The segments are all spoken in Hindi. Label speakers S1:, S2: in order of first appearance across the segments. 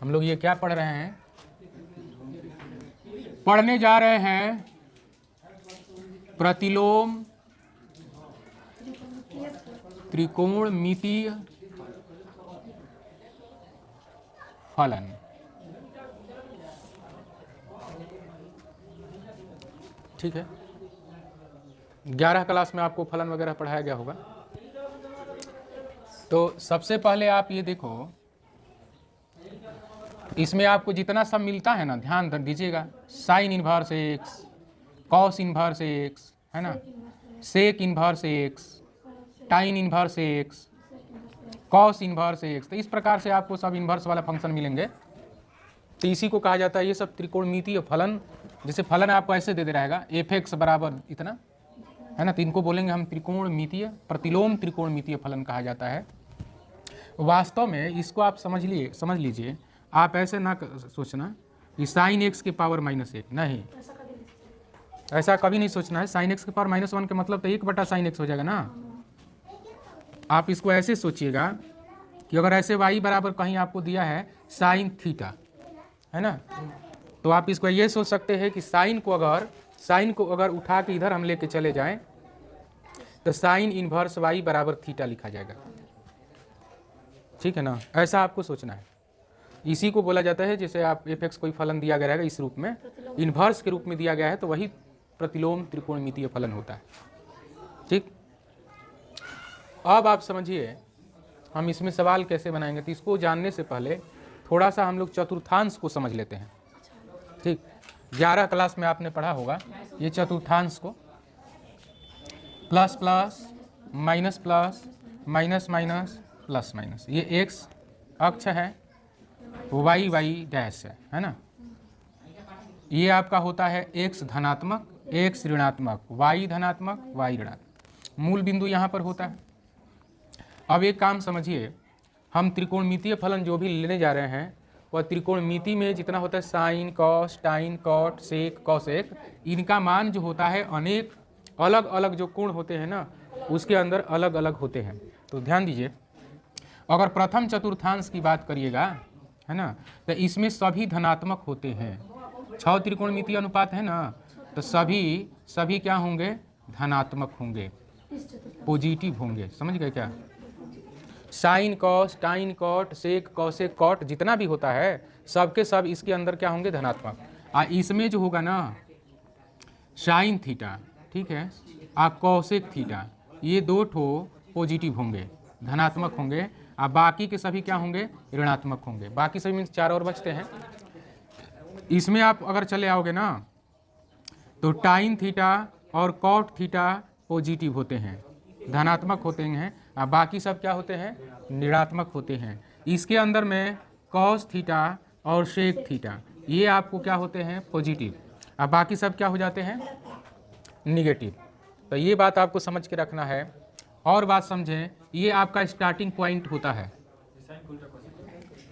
S1: हम लोग ये क्या पढ़ रहे हैं? पढ़ने जा रहे हैं प्रतिलोम त्रिकोणमितीय फलन। ठीक है, 11 क्लास में आपको फलन वगैरह पढ़ाया गया होगा। तो सबसे पहले आप ये देखो, इसमें आपको जितना सब मिलता है ना, ध्यान दीजिएगा। Sine inverse x, cos inverse x, है ना, सेक इनवर्स एक्स, टाइन inverse x, cos inverse x. तो इस प्रकार से आपको सब इनवर्स वाला फंक्शन मिलेंगे। तो इसी को कहा जाता है, ये सब त्रिकोणमितीय फलन। जैसे फलन आपको ऐसे दे रहेगा एफ एक्स बराबर इतना, है ना, तो इनको बोलेंगे हम त्रिकोणमितीय, प्रतिलोम त्रिकोणमितीय फलन कहा जाता है। वास्तव में इसको आप समझ लीजिए, आप ऐसे ना सोचना कि साइन एक्स के पावर -1, नहीं, ऐसा कभी नहीं सोचना है। साइन एक्स के पावर -1 का मतलब तो 1/sin x हो जाएगा ना। आप इसको ऐसे सोचिएगा कि अगर ऐसे y बराबर कहीं आपको दिया है साइन थीटा, है ना, तो आप इसको ये सोच सकते हैं कि साइन को अगर उठा के इधर हम लेके चले जाएं तो साइन इनवर्स y बराबर थीटा लिखा जाएगा। ठीक है ना, ऐसा आपको सोचना है। इसी को बोला जाता है, जैसे आप एफ एक्स कोई फलन दिया गया रहेगा इस रूप में, इन्वर्स के रूप में दिया गया है, तो वही प्रतिलोम त्रिकोणमितीय फलन होता है। ठीक, अब आप समझिए हम इसमें सवाल कैसे बनाएंगे। तो इसको जानने से पहले थोड़ा सा हम लोग चतुर्थांश को समझ लेते हैं। ठीक, 11 क्लास में आपने पढ़ा होगा ये चतुर्थांश को, plus plus, minus plus, minus minus, plus minus. ये एक्स अक्ष है, वाई वाई डैश है ना। ये आपका होता है एक्स धनात्मक, एक्स ऋणात्मक, वाई धनात्मक, वाई ऋणात्मक। मूल बिंदु यहाँ पर होता है। अब एक काम समझिए, हम त्रिकोणमितीय फलन जो भी लेने जा रहे हैं वह त्रिकोणमिति में जितना होता है साइन, कॉस, टाइन, कॉट, सेक, कॉसेक, इनका मान जो होता है अनेक अलग अलग जो कोण होते हैं ना उसके अंदर अलग अलग होते हैं। तो ध्यान दीजिए, अगर प्रथम चतुर्थांश की बात करिएगा, है ना, तो इसमें सभी धनात्मक होते हैं। 6 त्रिकोणमितीय अनुपात है ना, तो सभी क्या होंगे? धनात्मक होंगे, पॉजिटिव होंगे। समझ गए क्या? साइन, कॉस, टाइन, कॉट, सेक, कॉसेक, कॉट जितना भी होता है सबके सब इसके अंदर क्या होंगे? धनात्मक। इसमें जो होगा ना साइन थीटा, ठीक है, कॉसेक थीटा, ये 2 ठो पॉजिटिव होंगे, धनात्मक होंगे। बाकी के सभी क्या होंगे? ऋणात्मक होंगे। बाकी सभी मीन्स 4 और बचते हैं। इसमें आप अगर चले आओगे ना तो टाइन थीटा और कॉट थीटा पॉजिटिव होते हैं, धनात्मक होते हैं। बाकी सब क्या होते हैं? ऋणात्मक होते हैं। इसके अंदर में कॉस थीटा और सेक थीटा ये आपको क्या होते हैं? पॉजिटिव। बाकी सब क्या हो जाते हैं? निगेटिव। तो ये बात आपको समझ के रखना है। और बात समझें, ये आपका स्टार्टिंग पॉइंट होता है,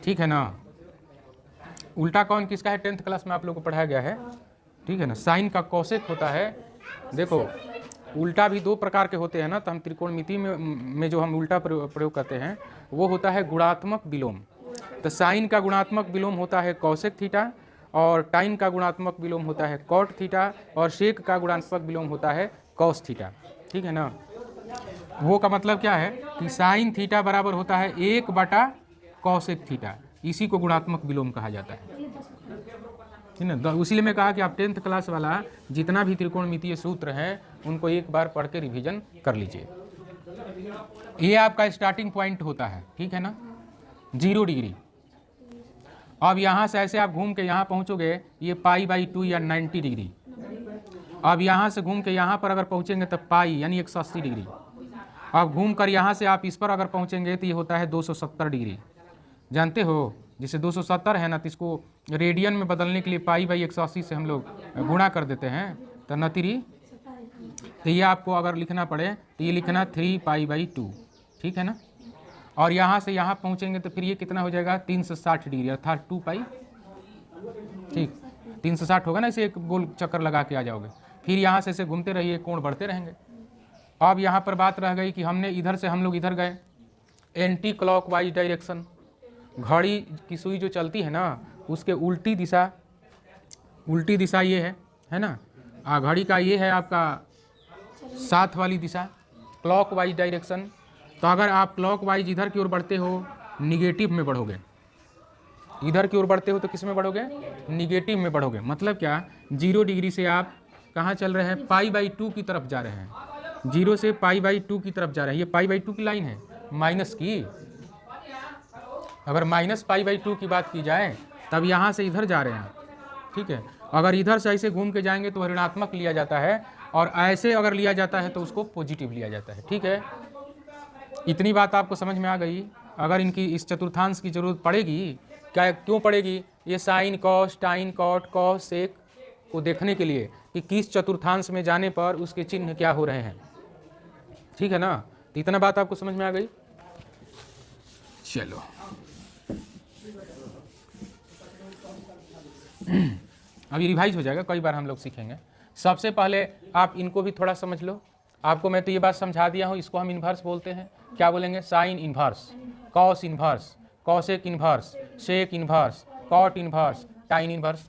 S1: ठीक है ना। उल्टा कौन किसका है? 10th क्लास में आप लोगों को पढ़ाया गया है, ठीक है ना। साइन का कॉसेक होता है। देखो उल्टा भी 2 प्रकार के होते हैं ना, तो हम त्रिकोणमिति में जो हम उल्टा प्रयोग करते हैं वो होता है गुणात्मक विलोम। तो साइन का गुणात्मक विलोम होता है कॉसेक थीटा, और टाइन का गुणात्मक विलोम होता है कॉट थीटा, और सेक का गुणात्मक विलोम होता है कॉस थीटा, ठीक है ना। वो का मतलब क्या है कि साइन थीटा बराबर होता है 1/कॉसेक थीटा, इसी को गुणात्मक विलोम कहा जाता है, ठीक है ना। उसीलिए मैं कहा कि आप 10th क्लास वाला जितना भी त्रिकोणमितीय सूत्र हैं उनको एक बार पढ़ के रिवीजन कर लीजिए। ये आपका स्टार्टिंग पॉइंट होता है, ठीक है ना, 0 डिग्री। अब यहाँ से ऐसे आप घूम के यहाँ पहुँचोगे, ये π/2 या 90 डिग्री। अब यहाँ से घूम के यहाँ पर अगर पहुँचेंगे तो पाई यानी 180 डिग्री। अब घूम कर यहाँ से आप इस पर अगर पहुँचेंगे तो ये होता है 270 डिग्री। जानते हो, जिसे 270 है ना, तो इसको रेडियन में बदलने के लिए π/180 से हम लोग गुणा कर देते हैं, तो नतीरी। तो ये आपको अगर लिखना पड़े तो ये लिखना 3π/2, ठीक है ना। और यहाँ से यहाँ पहुँचेंगे तो फिर ये कितना हो जाएगा? 360 डिग्री, अर्थात 2π, ठीक, 360 होगा ना। इसे एक गोल चक्कर लगा के आ जाओगे, फिर यहाँ से ऐसे घूमते रहिए, कोण बढ़ते रहेंगे। अब यहाँ पर बात रह गई कि हमने इधर से हम लोग इधर गए, एंटी क्लॉकवाइज डायरेक्शन, घड़ी की सुई जो चलती है ना उसके उल्टी दिशा ये है ना। घड़ी का ये है आपका साथ वाली दिशा, क्लॉकवाइज डायरेक्शन। तो अगर आप क्लॉकवाइज इधर की ओर बढ़ते हो निगेटिव में बढ़ोगे, इधर की ओर बढ़ते हो तो किस में बढ़ोगे, निगेटिव में बढ़ोगे। मतलब क्या, 0 डिग्री से आप कहाँ चल रहे हैं, π/2 की तरफ जा रहे हैं। 0 से π/2 की तरफ जा रहे हैं। ये π/2 की लाइन है माइनस की। अगर -π/2 की बात की जाए तब यहाँ से इधर जा रहे हैं, ठीक है। अगर इधर से ऐसे घूम के जाएंगे तो ऋणात्मक लिया जाता है, और ऐसे अगर लिया जाता है तो उसको पॉजिटिव लिया जाता है, ठीक है। इतनी बात आपको समझ में आ गई। अगर इनकी इस चतुर्थांश की जरूरत पड़ेगी, क्या क्यों पड़ेगी, ये साइन कॉस टाइन कॉट कॉस सेक को देखने के लिए कि किस चतुर्थांश में जाने पर उसके चिन्ह क्या हो रहे हैं, ठीक है ना। तो इतना बात आपको समझ में आ गई। चलो अभी रिवाइज हो जाएगा, कई बार हम लोग सीखेंगे। सबसे पहले आप इनको भी थोड़ा समझ लो। आपको मैं तो ये बात समझा दिया हूँ, इसको हम इन्वर्स बोलते हैं। क्या बोलेंगे, sine inverse, cos inverse, cosec inverse, sec inverse, cot inverse, tan inverse.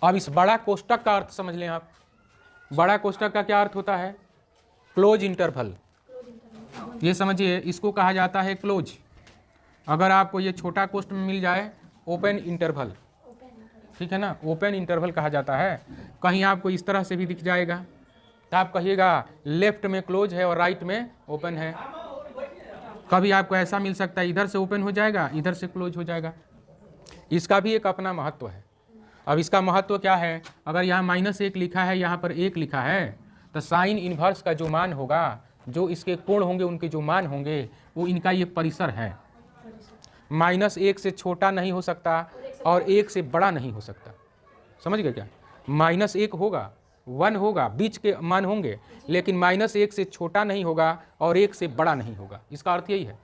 S1: अब इस बड़ा कोष्टक का अर्थ समझ लें आप। बड़ा कोष्टक का क्या अर्थ होता है, क्लोज इंटरवल। ये समझिए, इसको कहा जाता है क्लोज। अगर आपको ये छोटा कोष्ट में मिल जाए, ओपन इंटरवल, ठीक है ना, ओपन इंटरवल कहा जाता है। कहीं आपको इस तरह से भी दिख जाएगा तो आप कहिएगा लेफ्ट में क्लोज है और राइट में ओपन है। कभी आपको ऐसा मिल सकता है, इधर से ओपन हो जाएगा, इधर से क्लोज हो जाएगा। इसका भी एक अपना महत्व है। अब इसका महत्व क्या है, अगर यहाँ -1 लिखा है, यहाँ पर 1 लिखा है, तो साइन इन्वर्स का जो मान होगा, जो इसके कोण होंगे, उनके जो मान होंगे, वो इनका ये परिसर है। -1 से छोटा नहीं हो सकता और 1 से बड़ा नहीं हो सकता। समझ गए क्या, -1 होगा, 1 होगा, बीच के मान होंगे, लेकिन -1 से छोटा नहीं होगा और 1 से बड़ा नहीं होगा। इसका अर्थ यही है।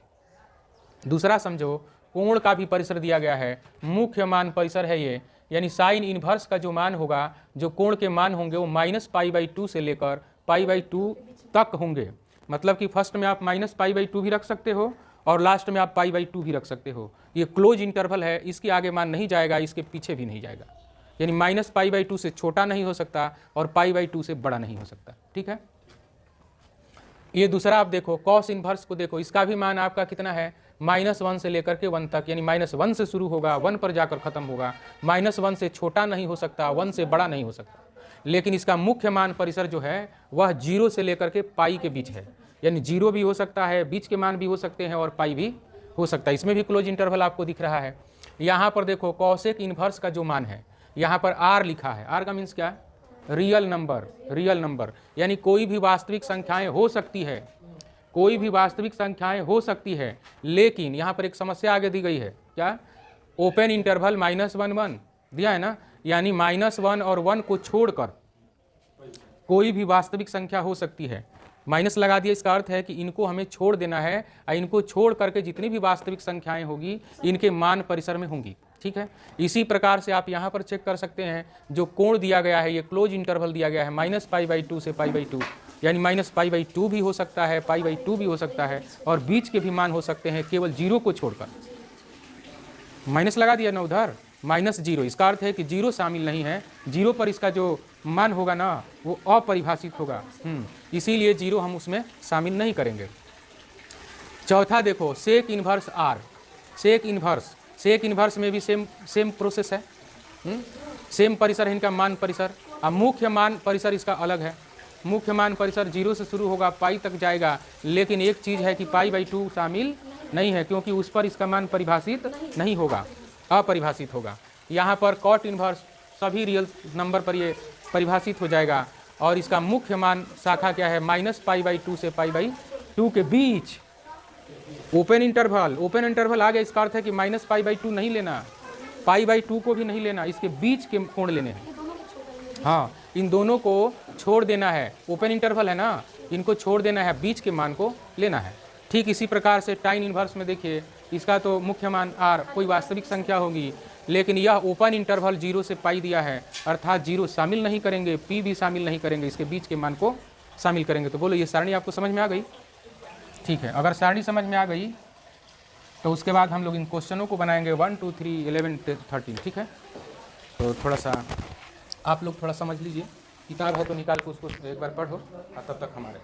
S1: दूसरा समझो, कोण का भी परिसर दिया गया है, मुख्य मान परिसर है ये, यानी साइन इन्वर्स का जो मान होगा, जो कोण के मान होंगे, वो -π/2 से लेकर π/2 तक होंगे। मतलब कि फर्स्ट में आप -π/2 भी रख सकते हो और लास्ट में आप π/2 भी रख सकते हो। ये क्लोज इंटरवल है, इसके आगे मान नहीं जाएगा, इसके पीछे भी नहीं जाएगा। यानी -π/2 से छोटा नहीं हो सकता और π/2 से बड़ा नहीं हो सकता, ठीक है। ये दूसरा आप देखो, कॉस इन्वर्स को देखो, इसका भी मान आपका कितना है, -1 से लेकर के 1 तक, यानी -1 से शुरू होगा, 1 पर जाकर खत्म होगा। -1 से छोटा नहीं हो सकता, 1 से बड़ा नहीं हो सकता। लेकिन इसका मुख्य मान परिसर जो है वह 0 से लेकर के पाई के बीच है, यानी 0 भी हो सकता है, बीच के मान भी हो सकते हैं और पाई भी हो सकता है। इसमें भी क्लोज इंटरवल आपको दिख रहा है। यहाँ पर देखो, कॉसेक इन्वर्स का जो मान है, यहाँ पर R लिखा है। R का मीन्स क्या, रियल नंबर, रियल नंबर, यानी कोई भी वास्तविक संख्याएं हो सकती है, कोई भी वास्तविक संख्याएं हो सकती है। लेकिन यहाँ पर एक समस्या आगे दी गई है, क्या, ओपन इंटरवल -1 दिया है ना, यानी -1 और 1 को छोड़कर कोई भी वास्तविक संख्या हो सकती है। माइनस लगा दिया, इसका अर्थ है कि इनको हमें छोड़ देना है, और इनको छोड़ करके जितनी भी वास्तविक संख्याएं होगी इनके मान परिसर में होंगी, ठीक है। इसी प्रकार से आप यहाँ पर चेक कर सकते हैं, जो कोण दिया गया है, ये क्लोज इंटरवल दिया गया है -π/2 से π/2, यानी -π/2 भी हो सकता है, π/2 भी हो सकता है, और बीच के भी मान हो सकते हैं, केवल 0 को छोड़कर। माइनस लगा दिया ना उधर, -0, इसका अर्थ है कि 0 शामिल नहीं है। 0 पर इसका जो मान होगा ना वो अपरिभाषित होगा, इसीलिए 0 हम उसमें शामिल नहीं करेंगे। चौथा देखो, sec inverse R, sec inverse में भी सेम प्रोसेस है, सेम परिसर है इनका मान परिसर। अब मुख्य मान परिसर इसका अलग है। मुख्य मान परिसर 0 से शुरू होगा, पाई तक जाएगा, लेकिन एक चीज़ है कि π/2 शामिल नहीं है, क्योंकि उस पर इसका मान परिभाषित नहीं होगा, अपरिभाषित होगा। यहाँ पर कॉट इन्वर्स सभी रियल नंबर पर ये परिभाषित हो जाएगा, और इसका मुख्य मान शाखा क्या है, -π/2 से π/2 के बीच। ओपन इंटरवल आ गया, इसका अर्थ है कि -π/2 नहीं लेना, π/2 को भी नहीं लेना, इसके बीच के कोण लेने हैं। हाँ, इन दोनों को छोड़ देना है, ओपन इंटरवल है ना, इनको छोड़ देना है, बीच के मान को लेना है। ठीक इसी प्रकार से टाइन इन्वर्स में देखिए, इसका तो मुख्य मान R कोई वास्तविक संख्या होगी, लेकिन यह ओपन इंटरवल 0 से पाई दिया है, अर्थात 0 शामिल नहीं करेंगे, P भी शामिल नहीं करेंगे, इसके बीच के मान को शामिल करेंगे। तो बोलो, ये सारणी आपको समझ में आ गई? ठीक है, अगर सारणी समझ में आ गई तो उसके बाद हम लोग इन क्वेश्चनों को बनाएंगे 1, 2, 3, 11, 13, ठीक है। तो थोड़ा सा आप लोग थोड़ा समझ लीजिए, किताब है तो निकाल के उसको एक बार पढ़ो और तब तक हमारे